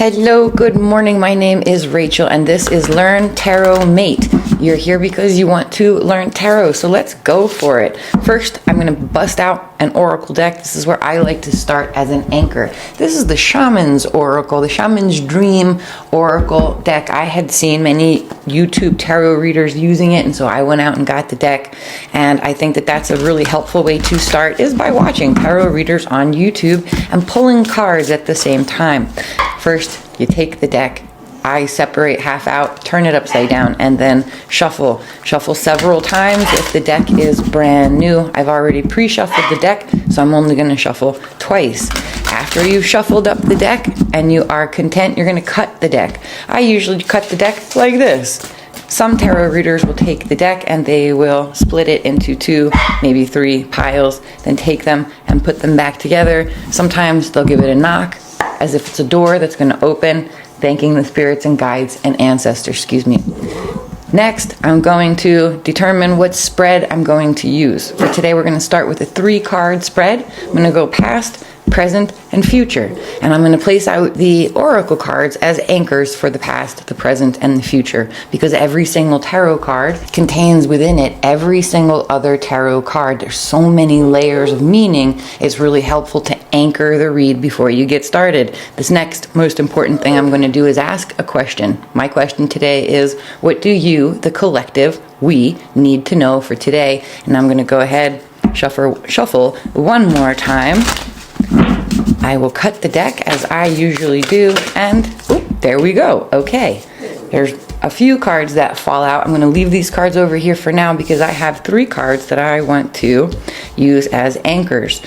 Hello, good morning. My name is Rachel and this is Learn Tarot Mate. You're here because you want to learn tarot, so let's go for it. First, I'm going to bust out an oracle deck. This is where I like to start as an anchor. This is the Shaman's Oracle, the Shaman's Dream Oracle deck. I had seen many YouTube tarot readers using it, and so I went out and got the deck. And I think that that's a really helpful way to start is by watching tarot readers on YouTube and pulling cards at the same time. First, you take the deck, I separate half out, turn it upside down, and then shuffle. Shuffle several times if the deck is brand new. I've already pre-shuffled the deck, so I'm only going to shuffle twice. After you've shuffled up the deck and you are content, you're going to cut the deck. I usually cut the deck like this. Some tarot readers will take the deck and they will split it into 2, maybe 3 piles, then take them and put them back together. Sometimes they'll give it a knock, as if it's a door that's going to open, thanking the spirits and guides and ancestors, Next, I'm going to determine what spread I'm going to use. For today, we're going to start with a 3-card spread. I'm going to go past, present, and future. And I'm going to place out the oracle cards as anchors for the past, the present, and the future, because every single tarot card contains within it every single other tarot card. There's so many layers of meaning. It's really helpful to anchor the read before you get started. This next most important thing I'm going to do is ask a question. My question today is, what do you, the collective, we, need to know for today? And I'm going to go ahead, shuffle one more time. I will cut the deck as I usually do, and there we go. Okay, there's a few cards that fall out. I'm going to leave these cards over here for now because I have 3 cards that I want to use as anchors.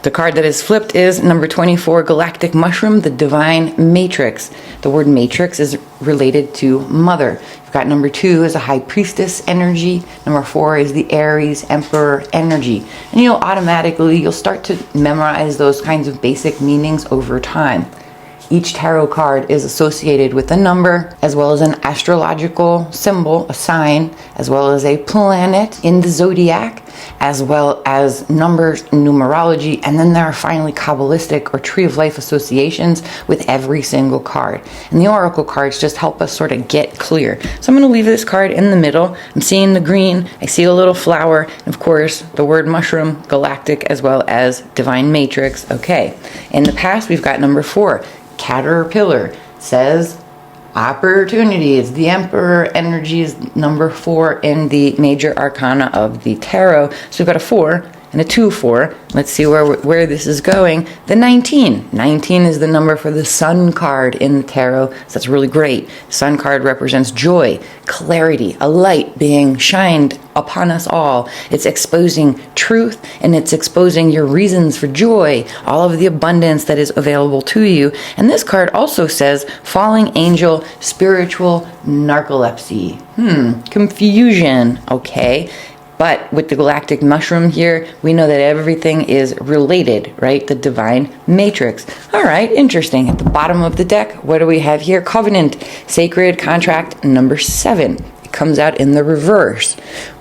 The card that is flipped is number 24, Galactic Mushroom, the Divine Matrix. The word matrix is related to mother. You've got number 2 is a High Priestess energy. Number 4 is the Aries Emperor energy. And automatically you'll start to memorize those kinds of basic meanings over time. Each tarot card is associated with a number, as well as an astrological symbol, a sign, as well as a planet in the zodiac, as well as numbers, numerology, and then there are finally Kabbalistic or Tree of Life associations with every single card. And the oracle cards just help us sort of get clear. So I'm going to leave this card in the middle. I'm seeing the green, I see a little flower, and of course the word mushroom, galactic, as well as divine matrix. Okay, in the past we've got number 4. Caterpillar says opportunity. It's the Emperor energy is number 4 in the major arcana of the tarot. So we've got a 4 and a 2-4. Let's see where this is going. The 19. 19 is the number for the Sun card in the tarot. So that's really great. Sun card represents joy, clarity, a light being shined upon us all. It's exposing truth and it's exposing your reasons for joy, all of the abundance that is available to you. And this card also says falling angel, spiritual narcolepsy. Confusion. Okay. But with the galactic mushroom here, we know that everything is related, right? The divine matrix. All right, interesting. At the bottom of the deck, what do we have here? Covenant, sacred contract number 7. It comes out in the reverse.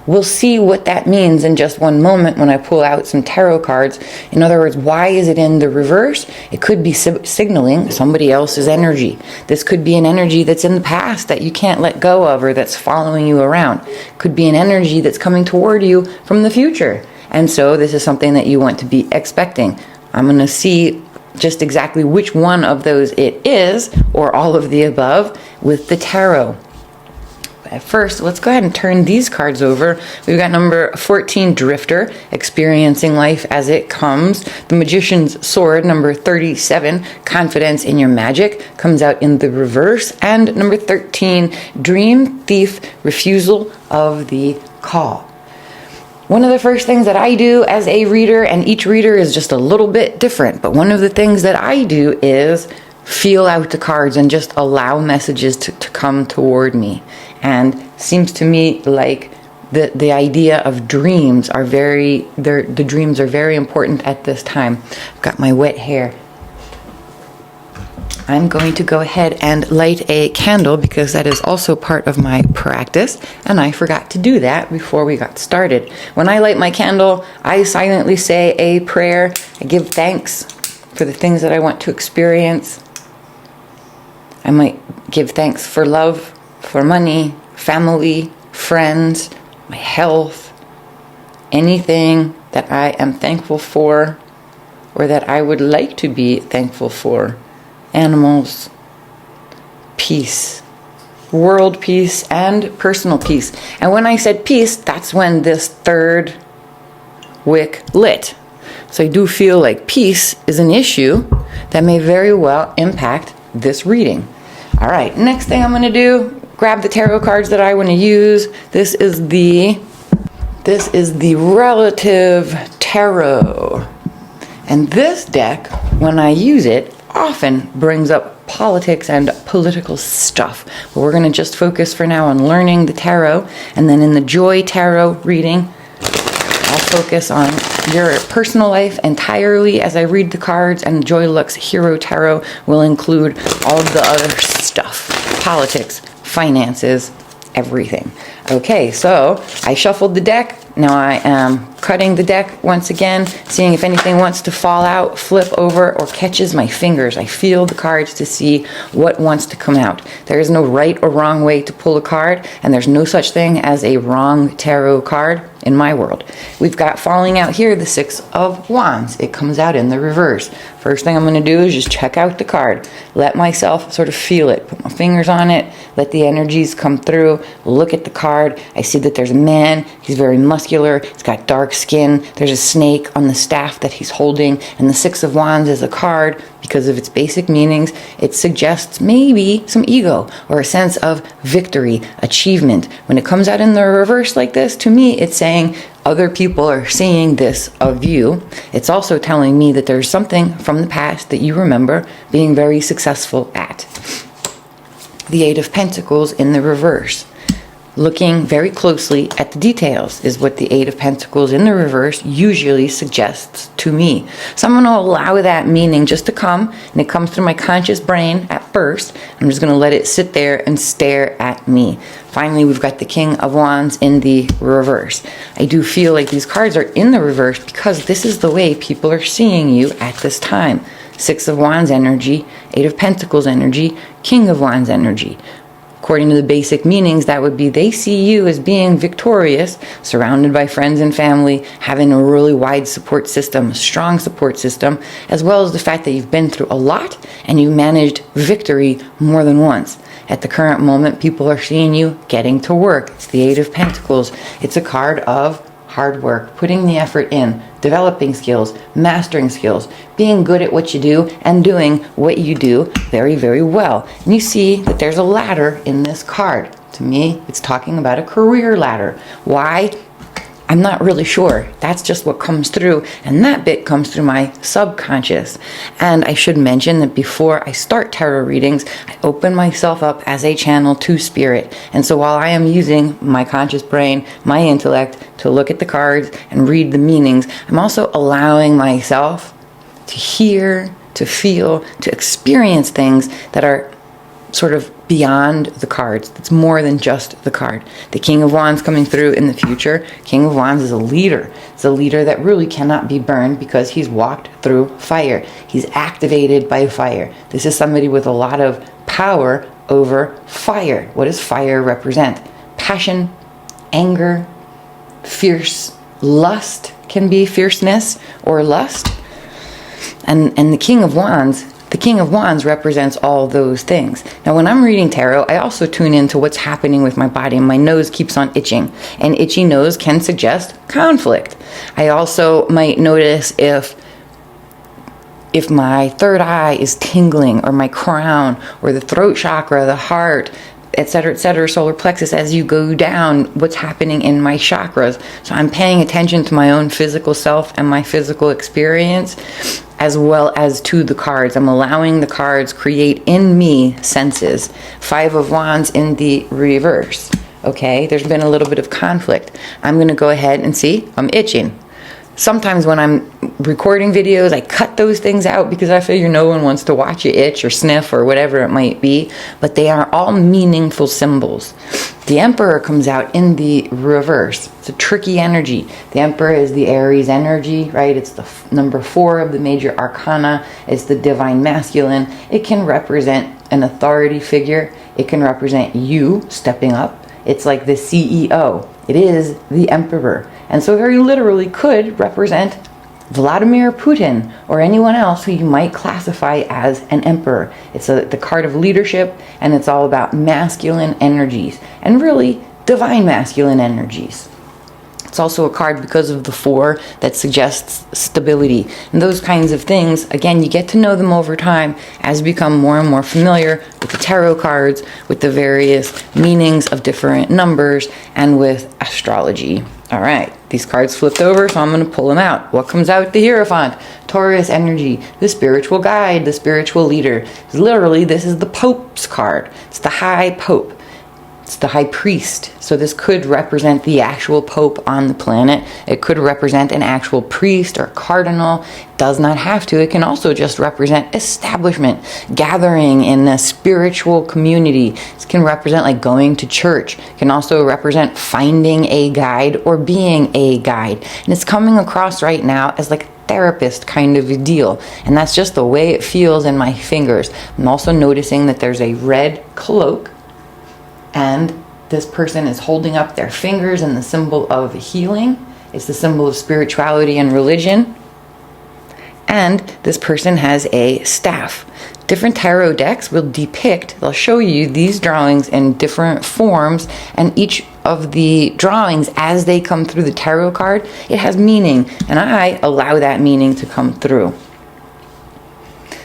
We'll see what that means in just one moment when I pull out some tarot cards. In other words, why is it in the reverse? It could be signaling somebody else's energy. This could be an energy that's in the past that you can't let go of or that's following you around. It could be an energy that's coming toward you from the future. And so this is something that you want to be expecting. I'm going to see just exactly which one of those it is, or all of the above, with the tarot. At first, let's go ahead and turn these cards over. We've got number 14, Drifter, experiencing life as it comes. The Magician's Sword, number 37, Confidence in your magic, comes out in the reverse. And number 13, Dream Thief, refusal of the call. One of the first things that I do as a reader, and each reader is just a little bit different, but one of the things that I do is feel out the cards and just allow messages to come toward me. And seems to me like the idea of dreams are the dreams are very important at this time. I've got my wet hair. I'm going to go ahead and light a candle because that is also part of my practice, and I forgot to do that before we got started. When I light my candle, I silently say a prayer. I give thanks for the things that I want to experience. I might give thanks for love, for money, family, friends, my health, anything that I am thankful for or that I would like to be thankful for. Animals, peace, world peace, and personal peace. And when I said peace, that's when this third wick lit. So I do feel like peace is an issue that may very well impact this reading. All right, next thing I'm going to do, grab the tarot cards that I want to use. This is the Relative Tarot. And this deck, when I use it, often brings up politics and political stuff. But we're going to just focus for now on learning the tarot. And then in the Joy Tarot reading, I'll focus on your personal life entirely as I read the cards, and Joy Luxe Hero Tarot will include all the other stuff. Politics, finances, everything. Okay, so I shuffled the deck. Now I am cutting the deck once again, seeing if anything wants to fall out, flip over, or catches my fingers. I feel the cards to see what wants to come out. There is no right or wrong way to pull a card, and there's no such thing as a wrong tarot card in my world. We've got falling out here the Six of Wands. It comes out in the reverse. First thing I'm going to do is just check out the card. Let myself sort of feel it. Put my fingers on it. Let the energies come through. Look at the card. I see that there's a man. He's very muscular. He's got dark skin. There's a snake on the staff that he's holding. And the Six of Wands is a card, because of its basic meanings, it suggests maybe some ego or a sense of victory, achievement. When it comes out in the reverse like this, to me, it's saying other people are seeing this of you. It's also telling me that there's something from the past that you remember being very successful at. The Eight of Pentacles in the reverse. Looking very closely at the details is what the Eight of Pentacles in the reverse usually suggests to me. So I'm going to allow that meaning just to come, and it comes through my conscious brain at first. I'm just going to let it sit there and stare at me. Finally, we've got the King of Wands in the reverse. I do feel like these cards are in the reverse because this is the way people are seeing you at this time. Six of Wands energy, Eight of Pentacles energy, King of Wands energy. According to the basic meanings, that would be they see you as being victorious, surrounded by friends and family, having a really wide support system, a strong support system, as well as the fact that you've been through a lot and you managed victory more than once. At the current moment, people are seeing you getting to work. It's the Eight of Pentacles. It's a card of hard work, putting the effort in, developing skills, mastering skills, being good at what you do, and doing what you do very, very well. And you see that there's a ladder in this card. To me, it's talking about a career ladder. Why? I'm not really sure. That's just what comes through, and that bit comes through my subconscious. And I should mention that before I start tarot readings, I open myself up as a channel to spirit. And so while I am using my conscious brain, my intellect, to look at the cards and read the meanings, I'm also allowing myself to hear, to feel, to experience things that are sort of beyond the cards. It's more than just the card. The King of Wands coming through in the future. King of Wands is a leader. It's a leader that really cannot be burned because he's walked through fire. He's activated by fire. This is somebody with a lot of power over fire. What does fire represent? Passion, anger, fierce lust can be fierceness or lust. And the King of Wands represents all those things. Now, when I'm reading tarot, I also tune into what's happening with my body, and my nose keeps on itching. An itchy nose can suggest conflict. I also might notice if my third eye is tingling, or my crown, or the throat chakra, the heart, etc., solar plexus, as you go down, what's happening in my chakras. So I'm paying attention to my own physical self and my physical experience, as well as to the cards. I'm allowing the cards create in me senses. Five of Wands in the reverse. Okay, there's been a little bit of conflict. I'm going to go ahead and see, I'm itching. Sometimes when I'm recording videos, I cut those things out because I figure no one wants to watch you itch or sniff or whatever it might be, but they are all meaningful symbols. The Emperor comes out in the reverse. It's a tricky energy. The Emperor is the Aries energy, right? It's the number 4 of the major arcana. It's the divine masculine. It can represent an authority figure. It can represent you stepping up. It's like the CEO. It is the emperor. And so very literally could represent Vladimir Putin or anyone else who you might classify as an emperor. It's the card of leadership, and it's all about masculine energies and really divine masculine energies. It's also a card because of the 4 that suggests stability. And those kinds of things, again, you get to know them over time as you become more and more familiar with the tarot cards, with the various meanings of different numbers, and with astrology. All right, these cards flipped over, so I'm going to pull them out. What comes out? The Hierophant, Taurus energy, the spiritual guide, the spiritual leader. Literally, this is the Pope's card. It's the High Pope. It's the High Priest. So this could represent the actual Pope on the planet. It could represent an actual priest or cardinal. It does not have to. It can also just represent establishment, gathering in a spiritual community. This can represent like going to church. It can also represent finding a guide or being a guide. And it's coming across right now as like therapist kind of a deal, and that's just the way it feels in my fingers. I'm also noticing that there's a red cloak, and this person is holding up their fingers in the symbol of healing. It's the symbol of spirituality and religion. And this person has a staff. Different tarot decks will depict, they'll show you these drawings in different forms, and each of the drawings as they come through the tarot card, it has meaning, and I allow that meaning to come through.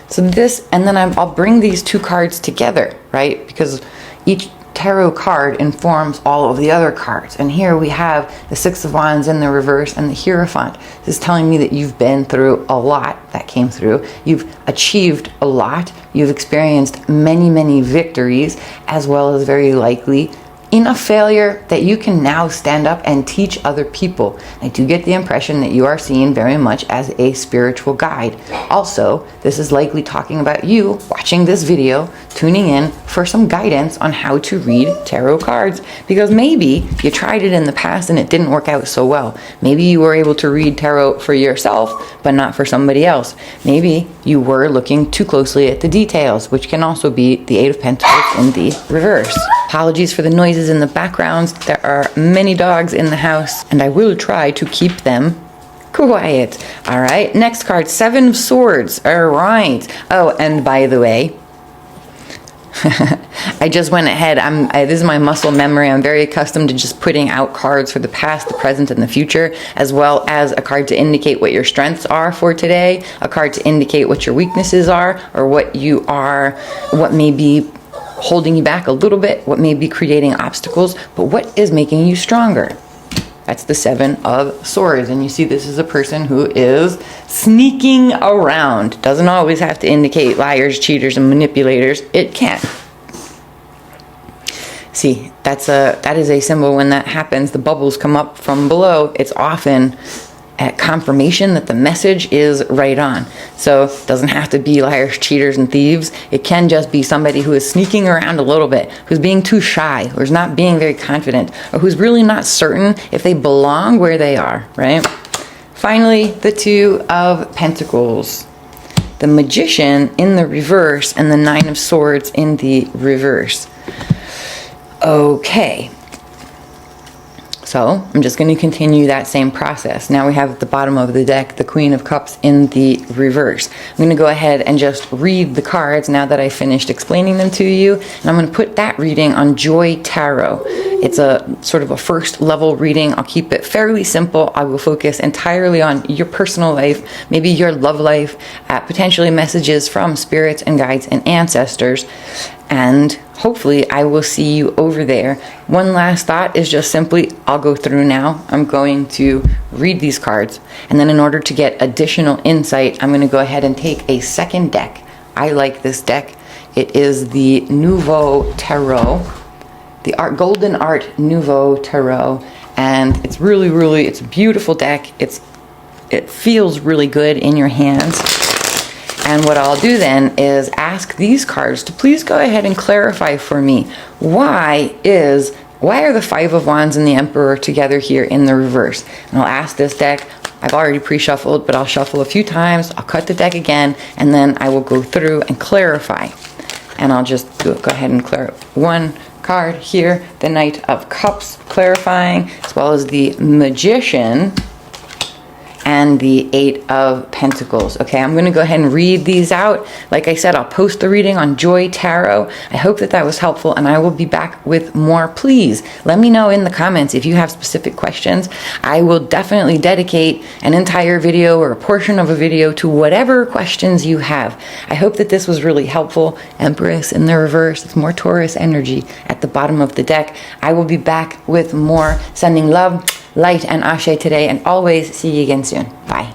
So this, and then I'll bring these 2 cards together, right? Because each tarot card informs all of the other cards. And here we have the 6 of Wands in the reverse and the Hierophant. This is telling me that you've been through a lot that came through. You've achieved a lot. You've experienced many, many victories, as well as very likely enough failure that you can now stand up and teach other people. I do get the impression that you are seen very much as a spiritual guide. Also, this is likely talking about you watching this video, tuning in for some guidance on how to read tarot cards, because maybe you tried it in the past and it didn't work out so well. Maybe you were able to read tarot for yourself, but not for somebody else. Maybe you were looking too closely at the details, which can also be the 8 of Pentacles in the reverse. Apologies for the noises in the background. There are many dogs in the house, and I will try to keep them quiet. All right, next card, 7 of Swords. All right. Oh, and by the way, I just went ahead. This is my muscle memory. I'm very accustomed to just putting out cards for the past, the present, and the future, as well as a card to indicate what your strengths are for today, a card to indicate what your weaknesses are, or what may be holding you back a little bit, what may be creating obstacles, but what is making you stronger. That's the 7 of Swords. And you see this is a person who is sneaking around. Doesn't always have to indicate liars, cheaters, and manipulators. It can. See, that is a symbol. When that happens, the bubbles come up from below. It's often at confirmation that the message is right on. So it doesn't have to be liars, cheaters, and thieves. It can just be somebody who is sneaking around a little bit, who's being too shy, who's not being very confident, or who's really not certain if they belong where they are, right? Finally, the 2 of Pentacles. The Magician in the reverse and the 9 of Swords in the reverse. Okay. So I'm just going to continue that same process. Now we have at the bottom of the deck the Queen of Cups in the reverse. I'm going to go ahead and just read the cards now that I finished explaining them to you. And I'm going to put that reading on Joy Tarot. It's a sort of a first level reading. I'll keep it fairly simple. I will focus entirely on your personal life, maybe your love life, potentially messages from spirits and guides and ancestors. And hopefully I will see you over there. One last thought is just simply, I'll go through now. I'm going to read these cards. And then in order to get additional insight, I'm going to go ahead and take a second deck. I like this deck. It is the Nouveau Tarot, the Golden Art Nouveau Tarot. And it's really, it's a beautiful deck. It feels really good in your hands. And what I'll do then is ask these cards to please go ahead and clarify for me, why are the 5 of Wands and the Emperor together here in the reverse? And I'll ask this deck. I've already pre-shuffled, but I'll shuffle a few times. I'll cut the deck again, and then I will go through and clarify. and I'll just go ahead and clear one card here, the Knight of Cups, clarifying, as well as the Magician and the Eight of Pentacles. Okay, I'm going to go ahead and read these out. Like I said, I'll post the reading on Joy Tarot. I hope that that was helpful, and I will be back with more. Please let me know in the comments if you have specific questions. I will definitely dedicate an entire video or a portion of a video to whatever questions you have. I hope that this was really helpful. Empress in the reverse, it's more Taurus energy at the bottom of the deck. I will be back with more. Sending love, light, and ashe today, and always see you again soon. Bye.